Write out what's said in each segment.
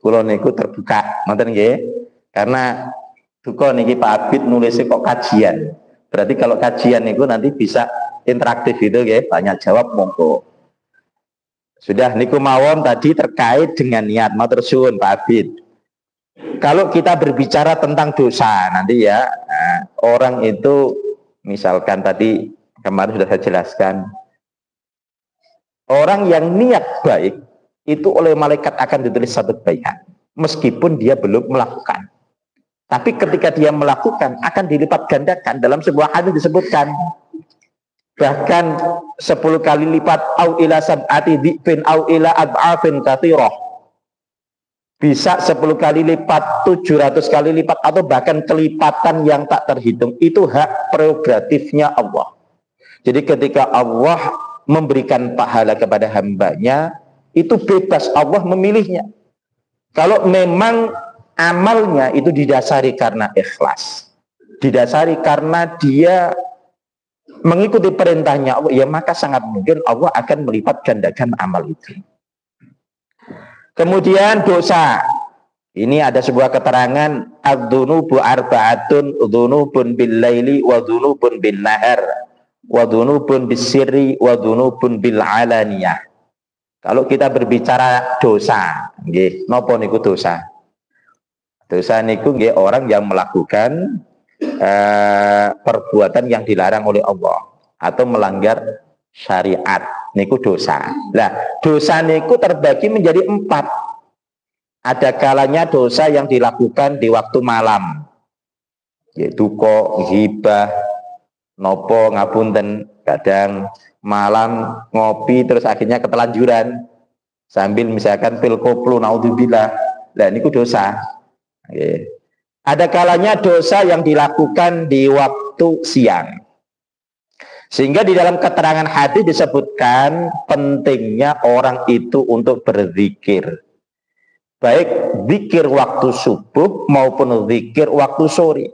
kula niku terbuka, ngoten nggih. Karena duka niki Pak Abid nulisnya kok kajian. Berarti kalau kajian niku nanti bisa interaktif gitu nggih, banyak jawab monggo. Sudah niku mawon tadi terkait dengan niat. Matur suwun Pak Abid. Kalau kita berbicara tentang dosa nanti ya, orang itu misalkan tadi kemarin sudah saya jelaskan, orang yang niat baik itu oleh malaikat akan ditulis satu kebaikan meskipun dia belum melakukan. Tapi ketika dia melakukan akan dilipat gandakan. Dalam sebuah hadis disebutkan bahkan 10 kali lipat au ila sab'ati dhifin au ila ad'afin katsirah. Bisa 10 kali lipat, 700 kali lipat, atau bahkan kelipatan yang tak terhitung. Itu hak prerogatifnya Allah. Jadi ketika Allah memberikan pahala kepada hambanya, itu bebas, Allah memilihnya. Kalau memang amalnya itu didasari karena ikhlas, didasari karena dia mengikuti perintahnya Allah, ya maka sangat mungkin Allah akan melipat gandakan amal itu. Kemudian dosa. Ini ada sebuah keterangan, adz-dzunubu arba'atun, dzunubun bil laili wa dzunubun bin nahar wa dzunubun bis sirri wa dzunubun bil alaniyah. Kalau kita berbicara dosa, nggih, napa niku dosa? Dosa niku nggih orang yang melakukan perbuatan yang dilarang oleh Allah atau melanggar syariat, niku dosa. Nah, dosa niku terbagi menjadi 4. Ada kalanya dosa yang dilakukan di waktu malam, yaitu kok ghibah, nopo ngapunten, kadang malam ngopi terus akhirnya ketelanjuran sambil misalkan pil koplo, naudzubillah. Nah, niku dosa. Ada kalanya dosa yang dilakukan di waktu siang. Sehingga di dalam keterangan hadis disebutkan pentingnya orang itu untuk berzikir. Baik zikir waktu subuh maupun zikir waktu sore.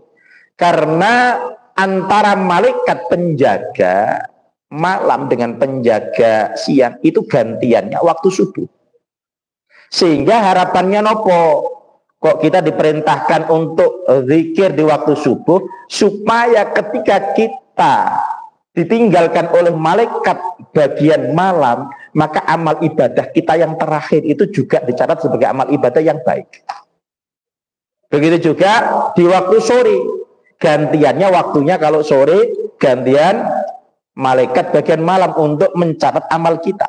Karena antara malaikat penjaga malam dengan penjaga siang itu gantiannya waktu subuh. Sehingga harapannya nopo? Kok kita diperintahkan untuk zikir di waktu subuh supaya ketika kita ditinggalkan oleh malaikat bagian malam, maka amal ibadah kita yang terakhir itu juga dicatat sebagai amal ibadah yang baik. Begitu juga di waktu sore, gantiannya waktunya kalau sore gantian malaikat bagian malam untuk mencatat amal kita,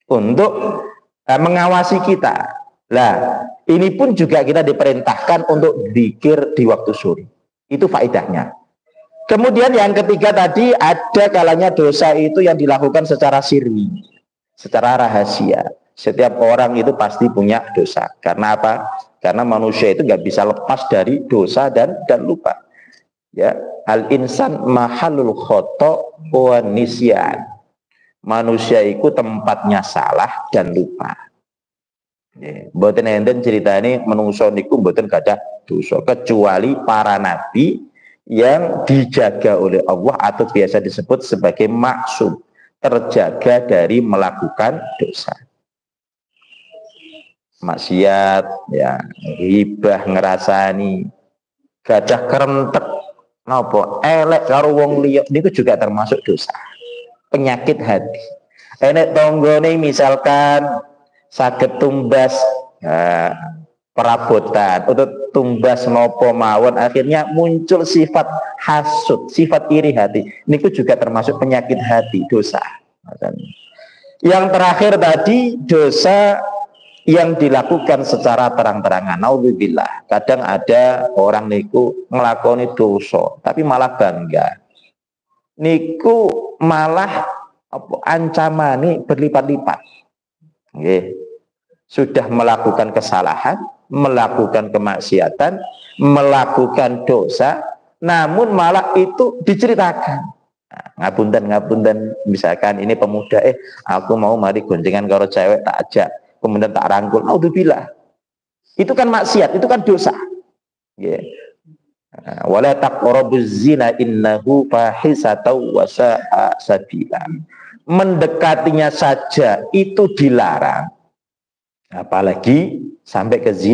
untuk mengawasi kita. Nah, ini pun juga kita diperintahkan untuk zikir di waktu sore. Itu faedahnya. Kemudian yang ketiga tadi, ada kalanya dosa itu yang dilakukan secara sirri, secara rahasia. Setiap orang itu pasti punya dosa. Karena apa? Karena manusia itu nggak bisa lepas dari dosa dan lupa. Ya, al-insan mahalul khoto wa nisyan. Manusia itu tempatnya salah dan lupa. Mboten enten ceritane menungso niku mboten gadah dosa kecuali para nabi yang dijaga oleh Allah atau biasa disebut sebagai maksum, terjaga dari melakukan dosa. Maksiat, ya, hibah ngerasani, gadah kerentek, napa elek karo wong liya niku juga termasuk dosa. Penyakit hati. Enek tanggane misalkan saged tumbas perabotan atau tumbas nopo mawon, akhirnya muncul sifat hasud, sifat iri hati. Niku juga termasuk penyakit hati, dosa. Yang terakhir tadi dosa yang dilakukan secara terang-terangan. Naudzubillah. Kadang ada orang niku ngelakoni dosa tapi malah bangga. Niku malah ancamane berlipat-lipat. Nggih. Sudah melakukan kesalahan, melakukan kemaksiatan, melakukan dosa, namun malah itu diceritakan. Nah, ngapunten misalkan ini pemuda, aku mau mari goncengan karo cewek, tak ajak, kemudian tak rangkul, naudzubillah. Itu kan maksiat, itu kan dosa. Yeah. Wala taqrabuz zina innahu fahisatun wa sa'a sabila. Mendekatinya saja itu dilarang. Apalagi sampai ke zina.